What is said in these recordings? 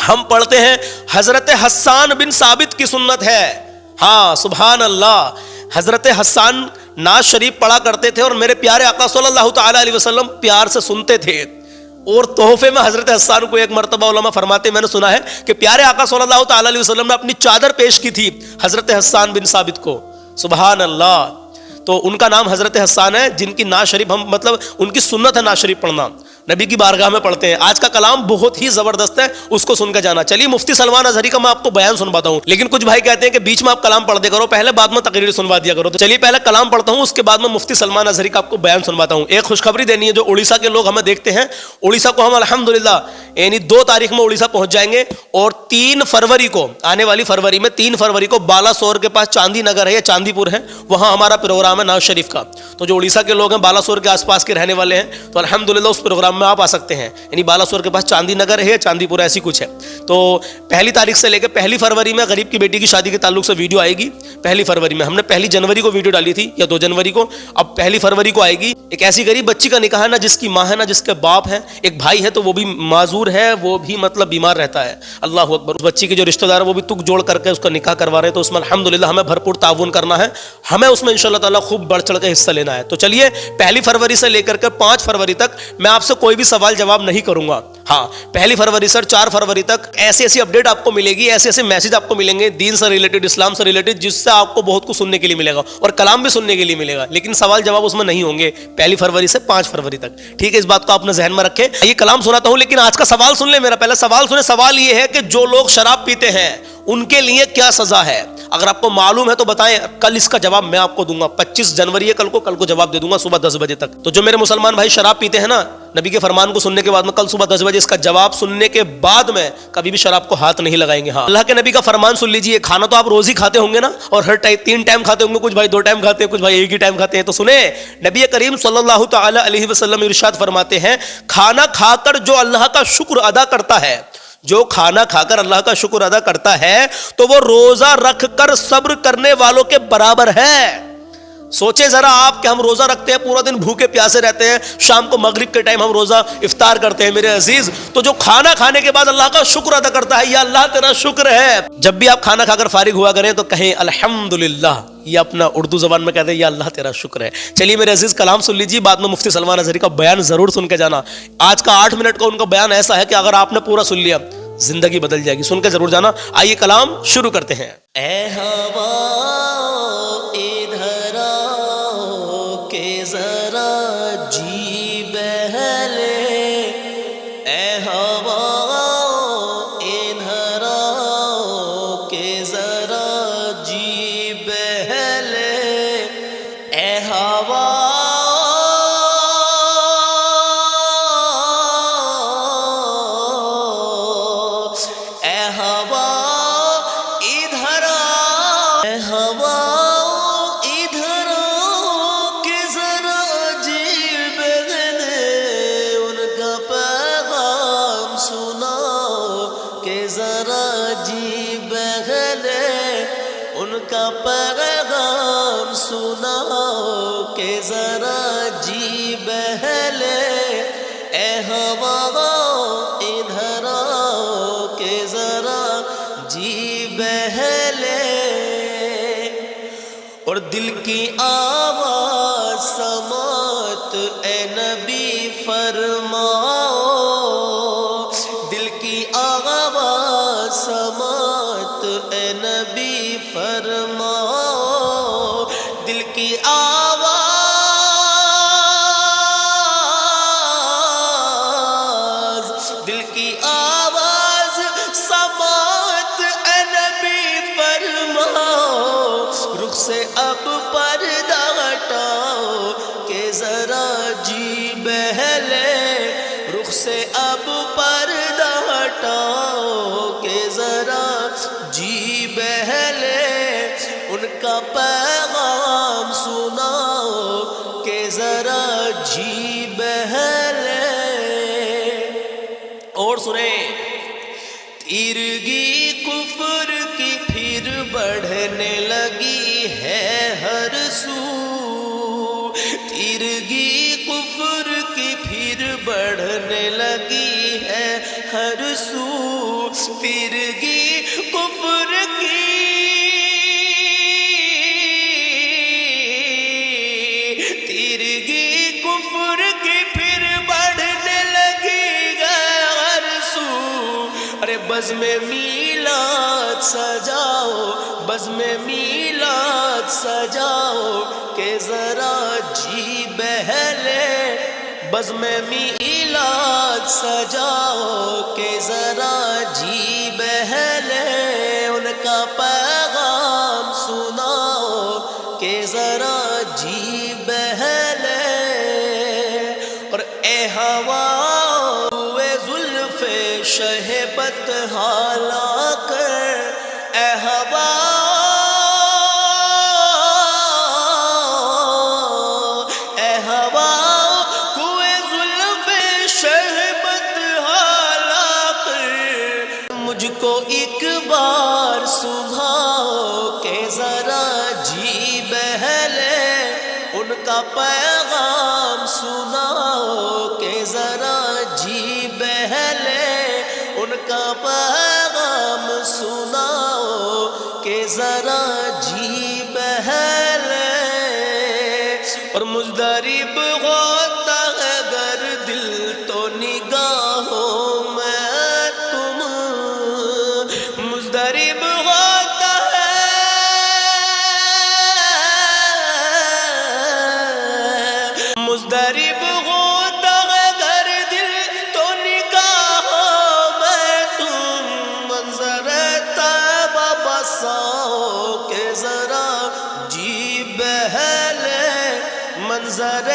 ہم پڑھتے ہیں حضرت حسان بن ثابت کی سنت ہے. ہاں سبحان اللہ, حضرت حسان ناز شریف پڑھا کرتے تھے اور میرے پیارے آقا صلی اللہ تعالی علیہ وسلم پیار سے سنتے تھے. اور تحفے میں حضرت حسان کو ایک مرتبہ علماء فرماتے, میں نے سنا ہے کہ پیارے آقا صلی اللہ تعالی علیہ وسلم نے اپنی چادر پیش کی تھی حضرت حسان بن ثابت کو. سبحان اللہ. تو ان کا نام حضرت حسان ہے, جن کی ناز شریف ہم مطلب ان کی سنت ہے ناز شریف پڑھنا, نبی کی بارگاہ میں پڑھتے ہیں. آج کا کلام بہت ہی زبردست ہے, اس کو سن کے جانا. چلیے مفتی سلمان اظہری کا میں آپ کو بیان سنواتا ہوں, لیکن کچھ بھائی کہتے ہیں کہ بیچ میں آپ کلام پڑھ دیا کرو, پہلے بعد میں تقریر سنوا دیا کرو. تو چلیے پہلے کلام پڑھتا ہوں, اس کے بعد میں مفتی سلمان اظہری کا آپ کو بیان سنواتا ہوں. ایک خوشخبری دینی ہے جو اڑیسہ کے لوگ ہمیں دیکھتے ہیں. اڑیسہ کو ہم الحمدللہ یعنی 2 تاریخ میں اڑیسہ پہنچ جائیں گے, اور 3 فروری کو, آنے والی فروری میں 3 فروری کو بالاسور کے پاس چاندی نگر ہے یا چاندی پور ہے, وہاں ہمارا پروگرام ہے ناز شریف کا. تو جو اڑیسہ کے لوگ ہیں بالاسور کے آس پاس کے رہنے والے ہیں, تو الحمدللہ اس پروگرام میں آپ آ سکتے ہیں. یعنی بالاسور کے پاس چاندی نگر ہے, چاندی پور ایسی کچھ ہے. تو 1 تاریخ سے لے کے 1 فروری میں غریب کی بیٹی کی شادی کے تعلق سے ویڈیو آئے گی. 1 فروری میں, ہم نے 1 جنوری کو ویڈیو ڈالی تھی یا 2 جنوری کو, اب 1 فروری کو آئے گی. ایک ایسی غریب بچی کا نکاح ہے, نہ جس کی ماں ہے نہ جس کے باپ ہے, ایک بھائی ہے تو وہ بھی معذور ہے, وہ بھی مطلب بیمار رہتا ہے. اللہ اکبر. اس بچی کے جو رشتہ دار ہیں وہ بھی تک جوڑ کر کے اس کا نکاح کروا رہے ہیں. تو اس میں الحمدللہ ہمیں بھرپور تعاون کرنا ہے, ہمیں اس میں انشاءاللہ تعالیٰ خوب بڑھ چڑھ کے حصہ لینا ہے. تو چلیے 1 فروری سے لے کر کے 5 فروری تک میں آپ سے کوئی بھی سوال جواب نہیں کروں گا. ہاں 1 فروری سے 4 فروری تک ایسی اپڈیٹ آپ کو ملے گی, ایسے میسج آپ کو ملیں گے دین سے ریلیٹڈ, اسلام سے ریلیٹڈ, جس سے آپ کو بہت کچھ سننے کے لیے ملے گا اور کلام بھی سننے کے لیے ملے گا, لیکن سوال جواب اس میں نہیں ہوں گے 1 فروری سے 5 فروری تک. ٹھیک ہے, اس بات کو آپ نے ذہن میں رکھے. یہ کلام سناتا ہوں, لیکن آج کا سوال سن لیں. میرا پہلا سوال سنیں. سوال یہ ہے کہ جو لوگ شراب پیتے ہیں ان کے لیے کیا سزا ہے؟ اگر آپ کو معلوم ہے تو بتائیں, کل اس کا جواب میں آپ کو دوں گا. 25 جنوری ہے کل کو جواب دے دوں گا صبح 10 بجے تک. تو جو میرے مسلمان بھائی شراب پیتے ہیں نا, نبی کے فرمان کو سننے کے بعد میں کل صبح 10 بجے اس کا جواب سننے کے بعد میں کبھی بھی شراب کو ہاتھ نہیں لگائیں گے. ہاں اللہ کے نبی کا فرمان سن لیجئے. کھانا تو آپ روز ہی کھاتے ہوں گے نا, اور ہر 3 ٹائم کھاتے ہوں گے, کچھ بھائی 2 ٹائم کھاتے ہیں, کچھ بھائی 1 ہی ٹائم کھاتے ہیں. تو سنیں, نبی کریم صلی اللہ تعالی علیہ وسلم ارشاد فرماتے ہیں, کھانا کھا کر جو اللہ کا شکر ادا کرتا ہے, جو کھانا کھا کر اللہ کا شکر ادا کرتا ہے, تو وہ روزہ رکھ کر صبر کرنے والوں کے برابر ہے. سوچیں ذرا آپ کہ ہم روزہ رکھتے ہیں, پورا دن بھوکے پیاسے رہتے ہیں, شام کو مغرب کے ٹائم ہم روزہ افطار کرتے ہیں. میرے عزیز, تو جو کھانا کھانے کے بعد اللہ کا شکر ادا کرتا ہے, یا اللہ تیرا شکر ہے. جب بھی آپ کھانا کھا کر فارغ ہوا کریں تو کہیں الحمدللہ, یہ اپنا اردو زبان میں کہتے ہیں یا اللہ تیرا شکر ہے. چلیے میرے عزیز کلام سن لیجیے, بعد میں مفتی سلمان اظہری کا بیان ضرور سن کے جانا. آج کا 8 منٹ کا ان کا بیان ایسا ہے کہ اگر آپ نے پورا سن لیا زندگی بدل جائے گی. سن کے ضرور جانا. آئیے کلام شروع کرتے ہیں. اے ہوا ادھر آؤ کہ ذرا جی بہلے, اے ہوا ادھر آؤ کہ ذرا جی بہلے, اے ہوا پیغام سناؤ کہ ذرا جی بہلے, اے ہوا ادھر آؤ کہ ذرا جی بہلے. اور دل کی آواز سماعت اے نبی فرماؤ, دل کی آواز سماعت اے نبی فرماؤ, دل کی آواز سماعت اے نبی فرماؤ, رخ سے اب پردہ ہٹاؤ کہ ذرا جی بہلے, رخ سے اب پردہ ہٹاؤ کہ ذرا جی بہلے. ان کا پیغام سناؤ کہ ذرا جی بہلے. اور سنیں, تیرگی کفر کی پھر بڑھنے لگی ہے ہر سو, تیرگی کفر کی پھر بڑھنے لگی ہے ہر سو. تیرگی کفر کی، تیرگی کفر کی پھر بڑھنے لگی ہر سو۔ ارے بزم میلاد سجاؤ، بزم میلاد سجاؤ کہ ذرا جی بہلے، بزم میلاد سجاؤ کہ ذرا جی بہلے، ان کا پیغام سناؤ کہ ذرا جی بہلے۔ اور اے ہوا ہوئے زلف شہبت حالا کر، اے ہوا اے ہوا کوئے زلف شہبت حالا کر، مجھ کو ایک بار سناؤ کہ ذرا جی بہلے، ان کا پیغام سناؤ کہ ذرا جی بہلے، ان کا پیغام سناؤ کہ ذرا جی بہلے۔ اور مضطرب ہوتا ہے اگر دل تو نگاہوں میں تم، مضطرب ہوتا ہے مضطرب ہوتا ہے اگر دل تو نگاہوں میں تم، منظر طیبہ بساؤ کہ ذرا جی بہلے، منظر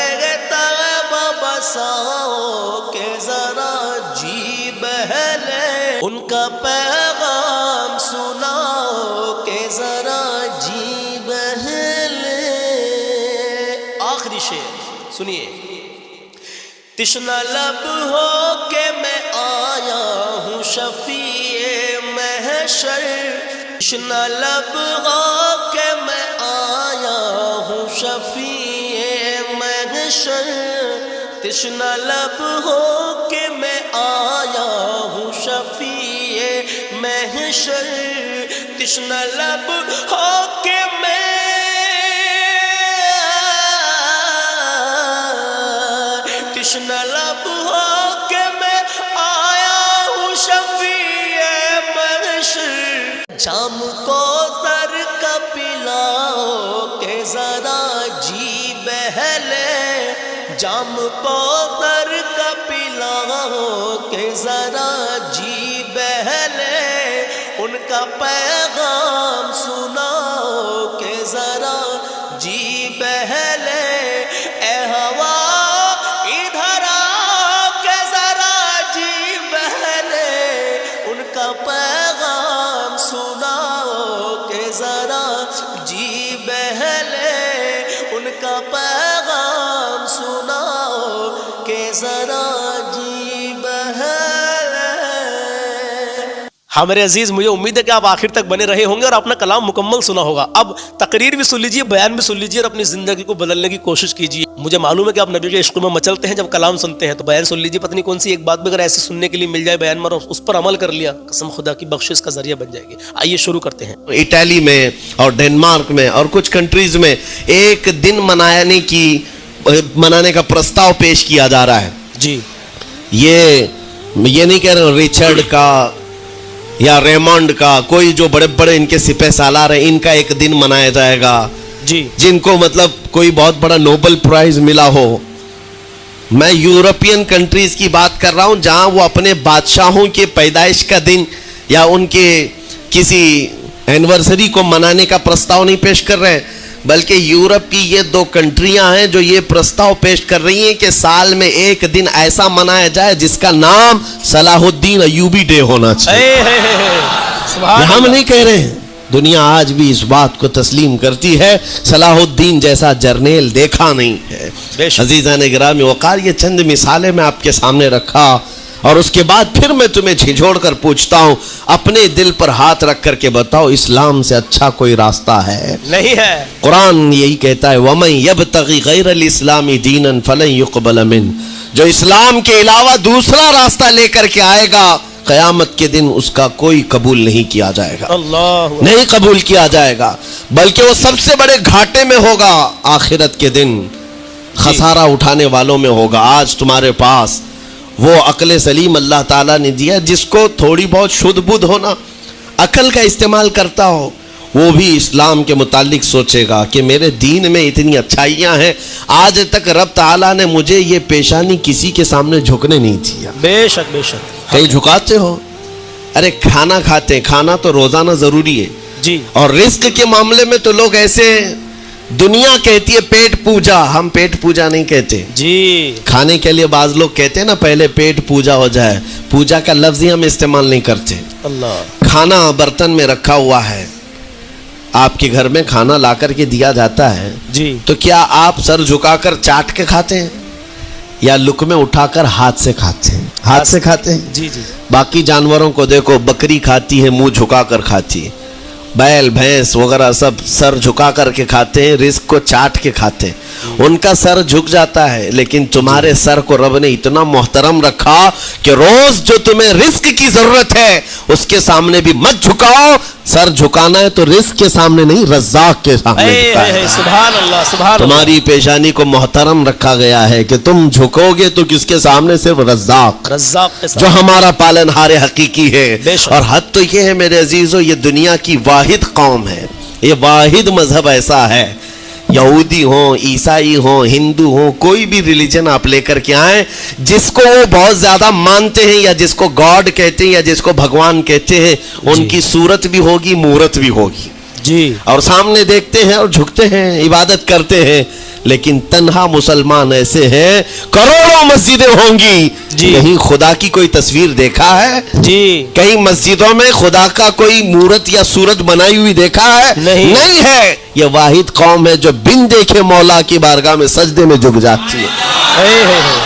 طیبہ بساؤ کہ ذرا جی بہلے، ان کا پیغام سناؤ کہ ذرا جی بہلے۔ آخری شعر سنیے۔ تشنہ لب ہو کہ میں آیا ہوں شفیع محشر، تشنہ لب ہو کہ میں آیا ہوں شفیع محشر، تشنہ لب ہو کہ میں آیا ہوں شفیع محشر، تشنہ لب ہو کہ میں تشنہ لب ہو کہ میں آیا ہوں شفیع محشر، جام کو سر کا پلاؤ کہ ذرا جی بہلے، جام کو سر کا پلاؤ کہ ذرا جی بہلے، ان کا پیغام سناؤ کہ ذرا جی بہلے۔ اے ہوا ادھر آ کہ ذرا جی بہلے، ان کا پیغام سناؤ کہ ذرا جی بہلے، ان کا پیغام سناؤ کہ ذرا جی بہلے۔ ہاں میرے عزیز، مجھے امید ہے کہ آپ آخر تک بنے رہے ہوں گے اور اپنا کلام مکمل سنا ہوگا۔ اب تقریر بھی سن لیجیے، بیان بھی سن لیجیے اور اپنی زندگی کو بدلنے کی کوشش کیجیے۔ مجھے معلوم ہے کہ آپ نبی کے عشق میں مچلتے ہیں، جب کلام سنتے ہیں تو بیان سن لیجیے، پتہ نہیں کون سی ایک بات بھی اگر ایسے سننے کے لیے مل جائے بیان میں اور اس پر عمل کر لیا، قسم خدا کی بخشش کا ذریعہ بن جائے گی۔ آئیے شروع کرتے ہیں۔ اٹلی میں اور ڈنمارک میں اور کچھ کنٹریز میں ایک دن منانے کا پرستاؤ پیش کیا جا رہا ہے۔ جی یہ نہیں کہہ رہے ریچرڈ کا یا ریمونڈ کا، کوئی جو بڑے بڑے ان کے سپہ سالار ہیں، ان کا ایک دن منایا جائے گا، جی جن کو مطلب کوئی بہت بڑا نوبل پرائز ملا ہو۔ میں یورپین کنٹریز کی بات کر رہا ہوں جہاں وہ اپنے بادشاہوں کے پیدائش کا دن یا ان کے کسی اینیورسری کو منانے کا پرستاؤ نہیں پیش کر رہے ہیں، بلکہ یورپ کی یہ دو کنٹریاں ہیں جو یہ پرستاؤ پیش کر رہی ہیں کہ سال میں ایک دن ایسا منایا جائے جس کا نام صلاح الدین ایوبی ڈے ہونا چاہیے۔ ہم نہیں کہہ رہے ہیں، دنیا آج بھی اس بات کو تسلیم کرتی ہے، صلاح الدین جیسا جرنیل دیکھا نہیں ہے۔ عزیزان گرامی وقار، یہ چند مثالیں میں آپ کے سامنے رکھا اور اس کے بعد پھر میں تمہیں جھنجھوڑ کر پوچھتا ہوں، اپنے دل پر ہاتھ رکھ کر کے بتاؤ، اسلام سے اچھا کوئی راستہ ہے؟ نہیں ہے۔ قرآن یہی کہتا ہے وَمَن يَبْتَغِ غَيْرَ الْإِسْلَامِ دِينًا فَلَن يُقْبَلَ مِنْهُ، جو اسلام کے علاوہ دوسرا راستہ لے کر کے آئے گا قیامت کے دن اس کا کوئی قبول نہیں کیا جائے گا, اللہ نہیں قبول کیا جائے گا, بلکہ وہ سب سے بڑے گھاٹے میں ہوگا آخرت کے دن, خسارہ اٹھانے والوں میں ہوگا. آج تمہارے پاس وہ عقل سلیم اللہ تعالیٰ نے دیا, جس کو تھوڑی بہت شدھ بدھ ہونا, عقل کا استعمال کرتا ہو, وہ بھی اسلام کے متعلق سوچے گا کہ میرے دین میں اتنی اچھائیاں ہیں, آج تک رب تعالیٰ نے مجھے یہ پیشانی کسی کے سامنے جھکنے نہیں دیا. بے شک بے شک. کہیں جھکاتے ہو؟ ارے کھانا کھاتے ہیں, کھانا تو روزانہ ضروری ہے, جی اور رزق کے معاملے میں تو لوگ ایسے, دنیا کہتی ہے پیٹ پوجا, ہم پیٹ پوجا نہیں کہتے. جی کھانے کے لیے بعض لوگ کہتے ہیں نا پہلے پیٹ پوجا ہو جائے, پوجا کا لفظ ہی ہم استعمال نہیں کرتے. اللہ. کھانا برتن میں رکھا ہوا ہے, آپ کے گھر میں کھانا لا کر کے دیا جاتا ہے, جی تو کیا آپ سر جھکا کر چاٹ کے کھاتے ہیں یا لقمے اٹھا کر ہاتھ سے کھاتے ہیں؟ ہاتھ سے کھاتے ہیں. جی جی. باقی جانوروں کو دیکھو, بکری کھاتی ہے منہ جھکا کر کھاتی ہے, بیل بھینس وغیرہ سب سر جھکا کر کے کھاتے ہیں, رزق کو چاٹ کے کھاتے ہیں, ان کا سر جھک جاتا ہے. لیکن تمہارے سر کو رب نے اتنا محترم رکھا کہ روز جو تمہیں رزق کی ضرورت ہے اس کے سامنے بھی مت جھکاؤ. سر جھکانا ہے تو رزق کے سامنے نہیں, رزاق کے سامنے جھکانا. سبحان اللہ سبحان اللہ. تمہاری پیشانی کو محترم رکھا گیا ہے کہ تم جھکو گے تو کس کے سامنے؟ صرف رزاق, رزاق کے ساتھ. جو ہمارا پالنہار حقیقی ہے. بے شک. اور حد تو یہ ہے میرے عزیزو, یہ دنیا کی واحد قوم ہے, یہ واحد مذہب ایسا ہے, یہودی ہوں, عیسائی ہوں, ہندو ہوں, کوئی بھی ریلیجن آپ لے کر کے آئیں, جس کو وہ بہت زیادہ مانتے ہیں یا جس کو گاڈ کہتے ہیں یا جس کو بھگوان کہتے ہیں, ان کی صورت بھی ہوگی, مورت بھی ہوگی, جی, اور سامنے دیکھتے ہیں اور جھکتے ہیں, عبادت کرتے ہیں. لیکن تنہا مسلمان ایسے ہیں, کروڑوں مسجدیں ہوں گی, جی. کہیں خدا کی کوئی تصویر دیکھا ہے؟ جی کہیں مسجدوں میں خدا کا کوئی مورت یا صورت بنائی ہوئی دیکھا ہے؟ نہیں ہے. یہ واحد قوم ہے جو بن دیکھے مولا کی بارگاہ میں سجدے میں جھک جاتی ہے.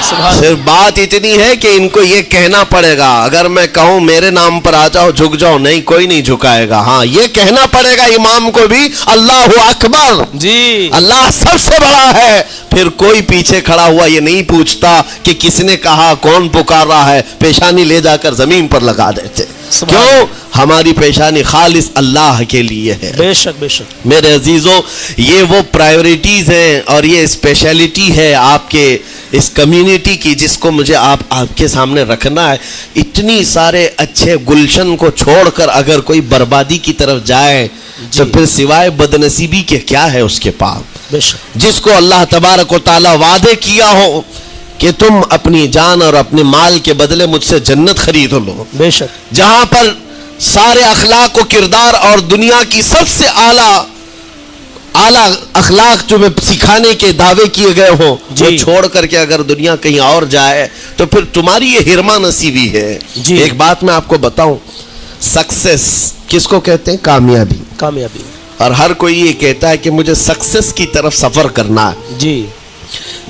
سبحان. صرف بات اتنی ہے کہ ان کو یہ کہنا پڑے گا, اگر میں کہوں میرے نام پر آ جاؤ جھک جاؤ, نہیں, کوئی نہیں جھکائے گا. ہاں یہ کہنا پڑے گا امام کو بھی, اللہ اکبر, جی, اللہ سب سے بڑا ہے. پھر کوئی پیچھے کھڑا ہوا یہ نہیں پوچھتا کہ کس نے کہا, کون پکار رہا ہے, پیشانی لے جا کر زمین پر لگا دیتے. کیوں؟ ہماری پیشانی خالص اللہ کے لیے ہے. بے شک بے شک. میرے عزیزوں, یہ وہ پرائیورٹیز ہیں اور یہ اسپیشلٹی ہے آپ کے اس کمیونٹی کی, جس کو مجھے آپ کے سامنے رکھنا ہے. اتنی سارے اچھے گلشن کو چھوڑ کر اگر کوئی بربادی کی طرف جائے تو پھر سوائے بدنصیبی کے کیا ہے اس کے پاس؟ بے شک. جس کو اللہ تبارک و تعالی وعدے کیا ہو کہ تم اپنی جان اور اپنے مال کے بدلے مجھ سے جنت خرید لو, بے شک. جہاں پر سارے اخلاق و کردار اور دنیا کی سب سے اعلیٰ اخلاق تمہیں سکھانے کے دعوے کیے گئے ہوں, وہ چھوڑ کر کے اگر دنیا کہیں اور جائے تو پھر تمہاری یہ ہرما نصیبی ہے. ایک بات میں آپ کو بتاؤں, سکسیس کس کو کہتے ہیں؟ کامیابی. کامیابی. اور ہر کوئی یہ کہتا ہے کہ مجھے سکسیس کی طرف سفر کرنا ہے. جی.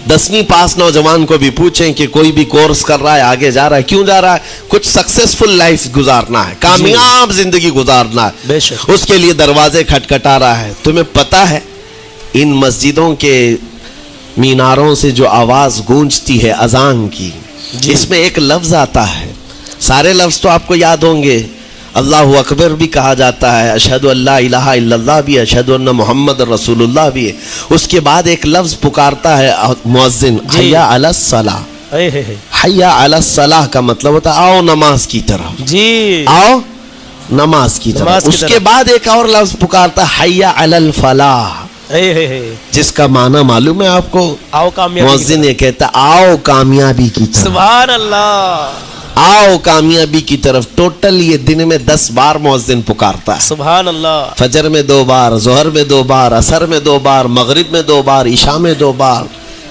10ویں پاس نوجوان کو بھی پوچھیں کہ کوئی بھی کورس کر رہا ہے, آگے جا رہا ہے, کیوں جا رہا ہے؟ کچھ سکسیسفل لائف گزارنا ہے, کامیاب زندگی گزارنا ہے. بے شک. اس کے لیے دروازے کھٹکھٹا رہا ہے. تمہیں پتہ ہے ان مسجدوں کے میناروں سے جو آواز گونجتی ہے اذان کی, اس میں ایک لفظ آتا ہے, سارے لفظ تو آپ کو یاد ہوں گے, اللہ اکبر بھی کہا جاتا ہے, اشہد ان لا الہ الا اللہ بھی, اشہد ان محمد رسول اللہ بھی ہے. اس کے بعد ایک لفظ پکارتا ہے مؤذن, حی علی الصلاۃ. حی علی الصلاۃ کا مطلب ہوتا ہے آؤ نماز کی طرف, جی, آؤ نماز کی طرف. اس کے بعد ایک اور لفظ پکارتا ہے حی علی الفلاح, جس کا معنی معلوم ہے آپ کو؟ آؤ کامیابی. مؤذن یہ کہتا ہے آؤ کامیابی کی طرف. سبحان اللہ. آؤ کامیابی کی طرف. ٹوٹل یہ دن میں 10 بار مؤذن پکارتا ہے. سبحان اللہ. فجر میں 2 بار, ظہر میں 2 بار, عصر میں 2 بار, مغرب میں 2 بار, عشاء میں 2 بار.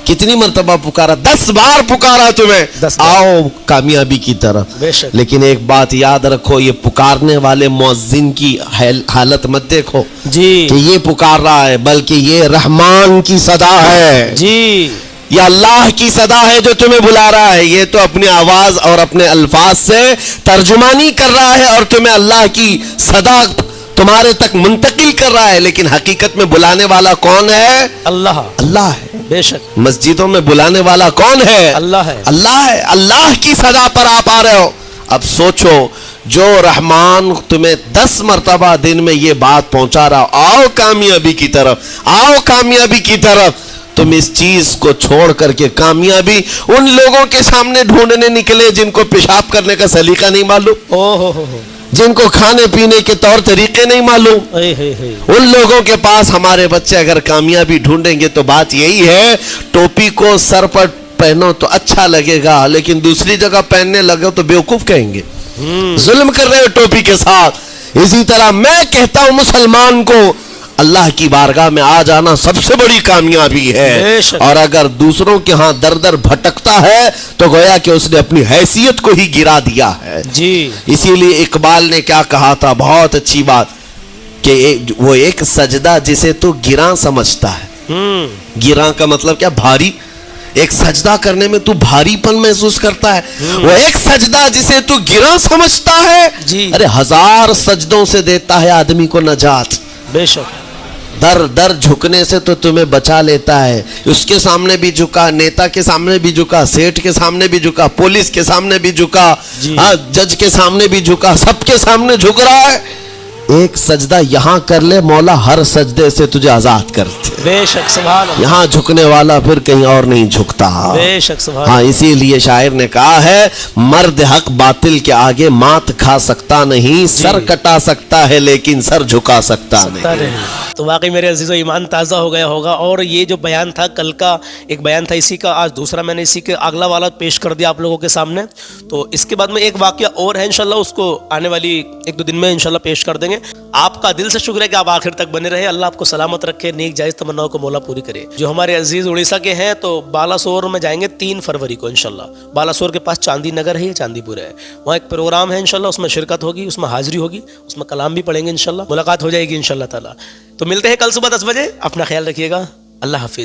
کتنی مرتبہ پکارا؟ 10 بار پکارا تمہیں, آؤ کامیابی کی طرف. لیکن ایک بات یاد رکھو, یہ پکارنے والے مؤذن کی حالت مت دیکھو جی کہ یہ پکار رہا ہے, بلکہ یہ رحمان کی صدا ہے. جی, یہ اللہ کی صدا ہے جو تمہیں بلا رہا ہے. یہ تو اپنی آواز اور اپنے الفاظ سے ترجمانی کر رہا ہے اور تمہیں اللہ کی صدا تمہارے تک منتقل کر رہا ہے, لیکن حقیقت میں بلانے والا کون ہے؟ اللہ. اللہ ہے. بے شک. مسجدوں میں بلانے والا کون ہے؟ اللہ ہے. اللہ ہے. اللہ کی صدا پر آپ آ رہے ہو. اب سوچو جو رحمان تمہیں 10 مرتبہ دن میں یہ بات پہنچا رہا، آؤ کامیابی کی طرف، آؤ کامیابی کی طرف، تم اس چیز کو چھوڑ کر کے کامیابی ان لوگوں کے سامنے ڈھونڈنے نکلے جن کو پیشاب کرنے کا سلیقہ نہیں معلوم، جن کو کھانے پینے کے طور طریقے نہیں معلوم، ان لوگوں کے پاس ہمارے بچے اگر کامیابی ڈھونڈیں گے تو بات یہی ہے، ٹوپی کو سر پر پہنو تو اچھا لگے گا، لیکن دوسری جگہ پہننے لگے تو بیوقوف کہیں گے، ظلم کر رہے ہو ٹوپی کے ساتھ۔ اسی طرح میں کہتا ہوں مسلمان کو اللہ کی بارگاہ میں آ جانا سب سے بڑی کامیابی ہے، اور اگر دوسروں کے ہاں در در بھٹکتا ہے تو گویا کہ اس نے اپنی حیثیت کو ہی گرا دیا ہے جی۔ اسی لیے اقبال نے کیا کہا تھا، بہت اچھی بات، کہ وہ ایک سجدہ جسے تو گراں سمجھتا ہے، گراں کا مطلب کیا، بھاری، ایک سجدہ کرنے میں تو بھاری پن محسوس کرتا ہے، وہ ایک سجدہ جسے تو گراں سمجھتا ہے، ارے 1000 سجدوں سے دیتا ہے آدمی کو نجات، بے شک، در در جھکنے سے تو تمہیں بچا لیتا ہے، اس کے سامنے بھی جھکا، نیتا کے سامنے بھی جھکا، سیٹھ کے سامنے بھی جھکا، پولیس کے سامنے بھی جھکا، جج کے سامنے بھی جھکا، سب کے سامنے جھک رہا ہے، ایک سجدہ یہاں کر لے، مولا ہر سجدے سے تجھے آزاد کرتے، بے شک، سبحان اللہ، یہاں جھکنے والا پھر کہیں اور نہیں جھکتا، بے شک، سبحان ہاں اسی لیے شاعر نے کہا ہے، مرد حق باطل کے آگے مات کھا سکتا نہیں، سر کٹا سکتا ہے لیکن سر جھکا سکتا نہیں۔ تو واقعی میرے عزیزو ایمان تازہ ہو گیا ہوگا، اور یہ جو بیان تھا کل کا ایک بیان تھا اسی کا، آج دوسرا میں نے اسی کے اگلا والا پیش کر دیا آپ لوگوں کے سامنے، تو اس کے بعد میں ایک واقعہ اور ہے انشاءاللہ، اس کو آنے والی 1-2 دن میں انشاءاللہ پیش کر دیں گے۔ آپ کا دل سے شکر ہے کہ آپ آخر تک بنے رہے، اللہ آپ کو سلامت رکھے، نیک جائز تمناؤں کو مولا پوری کرے۔ جو ہمارے عزیز اڑیسہ کے ہیں تو بالاسور میں جائیں گے 3 فروری کو انشاءاللہ، بالاسور کے پاس چاندی نگر ہے یا چاندی پور ہے، وہاں ایک پروگرام ہے انشاءاللہ، اس میں شرکت ہوگی، اس میں حاضری ہوگی، اس میں کلام بھی پڑھیں گے انشاءاللہ، ملاقات ہو جائے گی انشاءاللہ تعالی۔ تو ملتے ہیں کل صبح 10 بجے، اپنا خیال رکھیے گا، اللہ حافظ۔